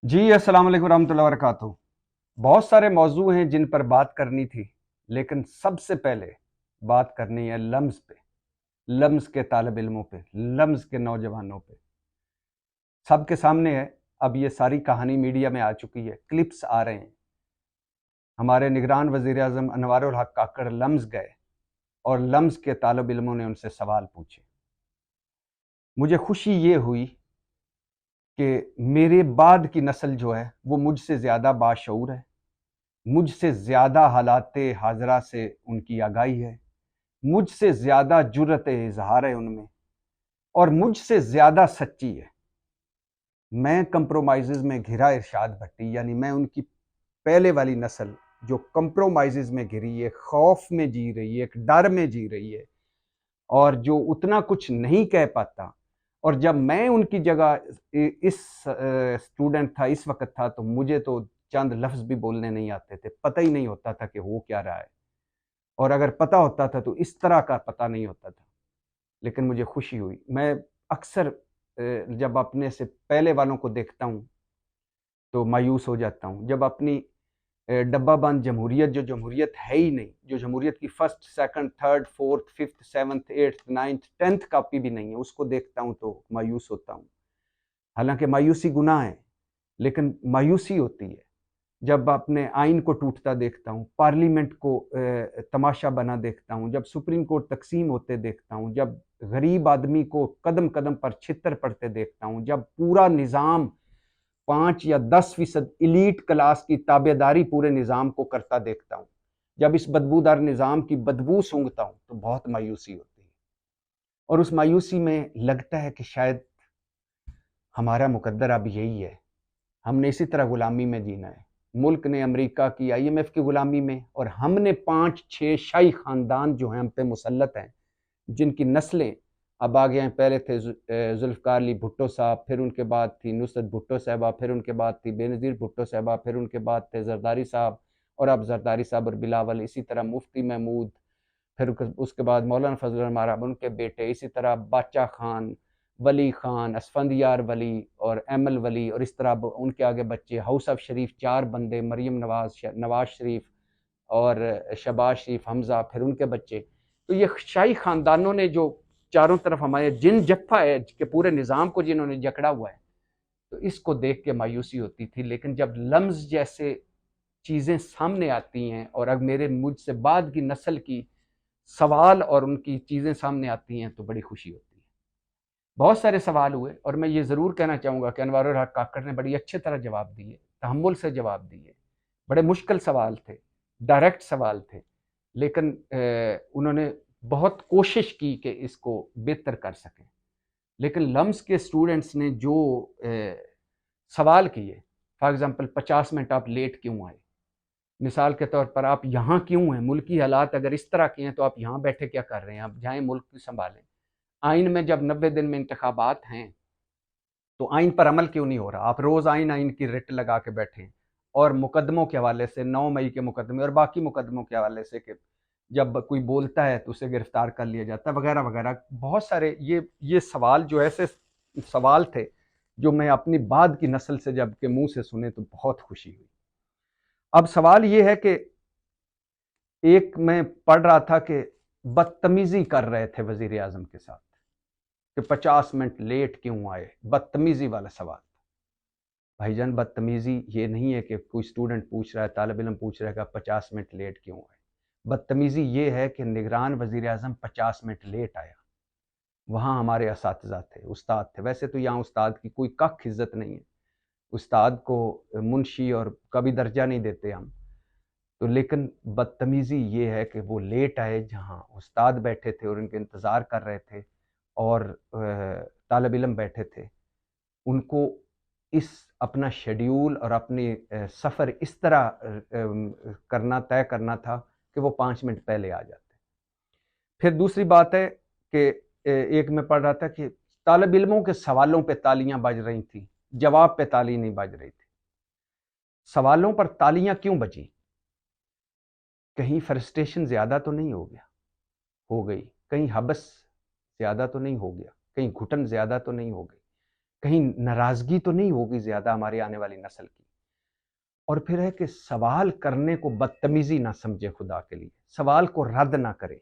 जी अस्सलाम वालेकुम रहमतुल्लाहि व बरकातहू। बहुत सारे मौजू हैं जिन पर बात करनी थी, लेकिन सबसे पहले बात करनी है लम्ज़ पे, लम्ज़ के तालिब इल्मों पे, लम्ज़ के नौजवानों पे। सबके सामने है, अब ये सारी कहानी मीडिया में आ चुकी है, क्लिप्स आ रहे हैं। हमारे निगरान वज़ीर आज़म अनवारुल हक काकड़ लम्ज़ गए और लम्ज़ के तालिब इल्मों ने उनसे सवाल पूछे। मुझे खुशी ये हुई कि मेरे बाद की नस्ल जो है वो मुझसे ज़्यादा बाशऊर है, मुझसे ज़्यादा हालाते हाजरा से उनकी आगाही है, मुझसे ज़्यादा जुर्रत इजहार है उनमें, और मुझसे ज़्यादा सच्ची है। मैं कंप्रोमाइज़ में घिरा इरशाद भट्टी, यानी मैं उनकी पहले वाली नस्ल जो कंप्रोमाइज़ में घिरी है, खौफ में जी रही है, एक डर में जी रही है, और जो उतना कुछ नहीं कह पाता। और जब मैं उनकी जगह इस स्टूडेंट था, इस वक्त था, तो मुझे तो चंद लफ्ज़ भी बोलने नहीं आते थे, पता ही नहीं होता था कि हो क्या रहा है, और अगर पता होता था तो इस तरह का पता नहीं होता था। लेकिन मुझे खुशी हुई। मैं अक्सर जब अपने से पहले वालों को देखता हूँ तो मायूस हो जाता हूँ। जब अपनी डब्बा बंद जमहूरियत, जो जमहूरियत है ही नहीं, जो जमहूरियत की first, second, third, fourth, fifth, seventh, eighth, ninth, tenth copy भी नहीं है, उसको देखता हूँ तो मायूस होता हूँ। हालांकि मायूसी गुनाह है, लेकिन मायूसी होती है जब अपने आइन को टूटता देखता हूँ, पार्लियामेंट को तमाशा बना देखता हूँ, जब सुप्रीम कोर्ट तकसीम होते देखता हूँ, जब गरीब आदमी को कदम कदम पर छितर पड़ते देखता हूँ, जब पूरा निज़ाम 5 या 10% इलीट क्लास की ताबेदारी पूरे निज़ाम को करता देखता हूँ, जब इस बदबूदार निज़ाम की बदबू सूंघता हूँ तो बहुत मायूसी होती है। और उस मायूसी में लगता है कि शायद हमारा मुकद्दर अब यही है, हमने इसी तरह गुलामी में जीना है। मुल्क ने अमेरिका की, IMF की गुलामी में, और हमने 5-6 शाही खानदान जो हैं हम पे मुसल्लत हैं, जिनकी नस्लें अब आ गए हैं। पहले थे जुल्फ़िकार अली भुट्टो साहब, फिर उनके बाद थी नुसरत भुट्टो साहबा, फिर उनके बाद थी बेनज़ीर भुट्टो साहबा, फिर उनके बाद थे जरदारी साहब, और अब जरदारी साहब और बिलावल, इसी तरह मुफ्ती महमूद, फिर उसके बाद मौलाना फजल रहमान, उनके बेटे, इसी तरह बादशाह खान, वली खान, असफंदियार वली और एमल वली, और इस तरह उनके आगे बच्चे, हाउस ऑफ शरीफ 4 बंदे, मरियम नवाज, नवाज शरीफ और शहबाज शरीफ हमज़ा, फिर उनके बच्चे। तो ये शाही ख़ानदानों ने जो चारों तरफ हमारे जिन जफ्फा है कि पूरे निज़ाम को जिन्होंने जकड़ा हुआ है, तो इसको देख के मायूसी होती थी। लेकिन जब लम्ज़ जैसे चीज़ें सामने आती हैं, और अब मेरे मुझसे बाद की नस्ल की सवाल और उनकी चीज़ें सामने आती हैं, तो बड़ी खुशी होती है। बहुत सारे सवाल हुए, और मैं ये ज़रूर कहना चाहूँगा कि अनवारुल हक काकड़ ने बड़ी अच्छी तरह जवाब दिए, तहम्मुल से जवाब दिए। बड़े मुश्किल सवाल थे, डायरेक्ट सवाल थे, लेकिन उन्होंने बहुत कोशिश की कि इसको बेहतर कर सकें। लेकिन लम्स के स्टूडेंट्स ने जो सवाल किए, फॉर एग्ज़ाम्पल 50 मिनट आप लेट क्यों आए? मिसाल के तौर पर आप यहाँ क्यों हैं? मुल्की हालात अगर इस तरह के हैं तो आप यहाँ बैठे क्या कर रहे हैं? आप जाएँ मुल्क की संभालें। आइन में जब 90 दिन में इंतखाबात हैं, तो आइन पर अमल क्यों नहीं हो रहा? आप रोज़ आइन आइन की रिट लगा के बैठे हैं, और मुकदमों के हवाले से 9 मई के मुकदमे और बाकी मुकदमों के हवाले से कि जब कोई बोलता है तो उसे गिरफ्तार कर लिया जाता है, वगैरह वगैरह। बहुत सारे ये सवाल जो ऐसे सवाल थे जो मैं अपनी बाद की नस्ल से जब के मुंह से सुने तो बहुत खुशी हुई। अब सवाल ये है कि एक मैं पढ़ रहा था कि बदतमीजी कर रहे थे वजीर आजम के साथ, कि 50 मिनट लेट क्यों आए, बदतमीजी वाला सवाल। भाईजान, बदतमीजी ये नहीं है कि कोई स्टूडेंट पूछ रहा है, तालिब इल्म पूछ रहा है कि आप 50 मिनट लेट क्यों आए। बदतमीजी ये है कि निगरान वजीर आजम 50 मिनट लेट आया। वहाँ हमारे असातिज़ा थे, उस्ताद थे। वैसे तो यहाँ उस्ताद की कोई कख इज्जत नहीं है, उस्ताद को मुंशी और कभी दर्जा नहीं देते हम। तो लेकिन बदतमीज़ी ये है कि वो लेट आए जहाँ उस्ताद बैठे थे और उनके इंतज़ार कर रहे थे, और तालिब इल्म बैठे थे। उनको इस अपना शेड्यूल और अपनी सफ़र इस तरह करना, तय करना था कि वो 5 मिनट पहले आ जाते। फिर दूसरी बात है कि एक मैं पढ़ रहा था कि तालिब इल्मों के सवालों पे तालियां बज रही थी, जवाब पे ताली नहीं बज रही थी। सवालों पर तालियां क्यों बजी? कहीं फ्रस्ट्रेशन ज़्यादा तो नहीं हो गया, हो गई। कहीं हबस ज़्यादा तो नहीं हो गया, कहीं घुटन ज़्यादा तो नहीं हो गई। کہیں ناراضگی تو نہیں ہوگی زیادہ ہماری آنے والی نسل کی. اور پھر ہے کہ سوال کرنے کو بدتمیزی نہ سمجھے خدا کے لیے، سوال کو رد نہ کرے،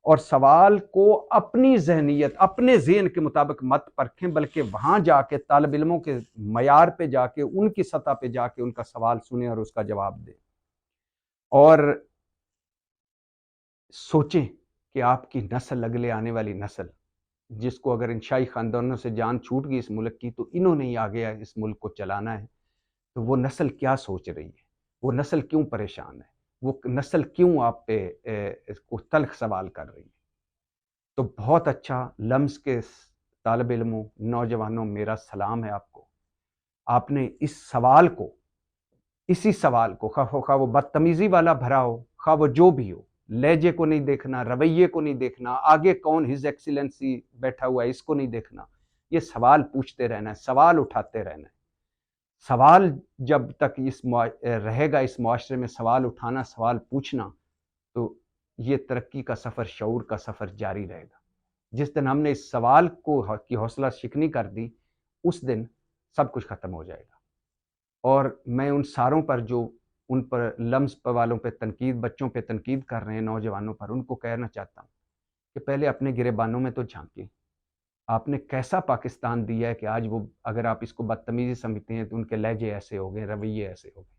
اور سوال کو اپنی ذہنیت اپنے ذہن کے مطابق مت پرکھیں، بلکہ وہاں جا کے طالب علموں کے معیار پہ جا کے ان کی سطح پہ جا کے ان کا سوال سنیں اور اس کا جواب دیں. اور سوچیں کہ آپ کی نسل، اگلے آنے والی نسل، جس کو اگر انشائی خاندانوں سے جان چھوٹ گئی اس ملک کی تو انہوں نے ہی آگے اس ملک کو چلانا ہے. تو وہ نسل کیا سوچ رہی ہے، وہ نسل کیوں پریشان ہے، وہ نسل کیوں آپ پہ کو تلخ سوال کر رہی ہے. تو بہت اچھا لمس کے طالب علموں، نوجوانوں، میرا سلام ہے آپ کو. آپ نے اس سوال کو، اسی سوال کو، خواہ وہ بدتمیزی والا بھرا ہو، خواہ وہ جو بھی ہو، لہجے کو نہیں دیکھنا، رویے کو نہیں دیکھنا، آگے کون ہز ایکسیلنسی بیٹھا ہوا ہے اس کو نہیں دیکھنا. یہ سوال پوچھتے رہنا ہے، سوال اٹھاتے رہنا ہے. سوال جب تک رہے گا اس معاشرے میں، سوال اٹھانا، سوال پوچھنا، تو یہ ترقی کا سفر، شعور کا سفر جاری رہے گا. جس دن ہم نے اس سوال کی حوصلہ شکنی کر دی، اس دن سب کچھ ختم ہو جائے گا. اور میں ان ساروں پر جو ان پر لمس والوں پہ تنقید، بچوں پہ تنقید کر رہے ہیں، نوجوانوں پر، ان کو کہنا چاہتا ہوں کہ پہلے اپنے گریبانوں میں تو جھانکیں. آپ نے کیسا پاکستان دیا ہے کہ آج وہ، اگر آپ اس کو بدتمیزی سمجھتے ہیں تو ان کے لہجے ایسے ہو گئے، رویے ایسے ہو گئے.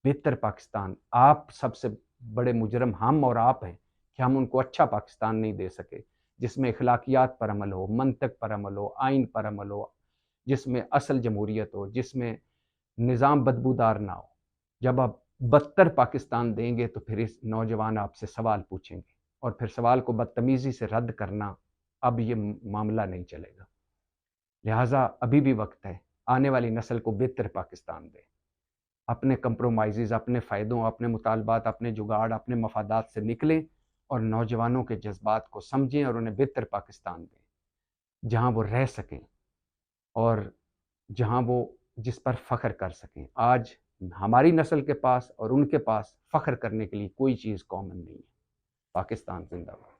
بہتر پاکستان، آپ سب سے بڑے مجرم ہم اور آپ ہیں کہ ہم ان کو اچھا پاکستان نہیں دے سکے، جس میں اخلاقیات پر عمل ہو، منطق پر عمل ہو، آئین پر عمل ہو، جس میں اصل جمہوریت ہو، جس میں نظام بدبودار نہ ہو. جب آپ بدتر پاکستان دیں گے تو پھر اس نوجوان آپ سے سوال پوچھیں گے، اور پھر سوال کو بدتمیزی سے رد کرنا، اب یہ معاملہ نہیں چلے گا. لہٰذا ابھی بھی وقت ہے، آنے والی نسل کو بہتر پاکستان دیں. اپنے کمپرومائزز، اپنے فائدوں، اپنے مطالبات، اپنے جگاڑ، اپنے مفادات سے نکلیں اور نوجوانوں کے جذبات کو سمجھیں اور انہیں بہتر پاکستان دیں، جہاں وہ رہ سکیں اور جہاں وہ جس پر فخر کر سکیں. آج ہماری نسل کے پاس اور ان کے پاس فخر کرنے کے لیے کوئی چیز کامن نہیں ہے. پاکستان زندہ باد.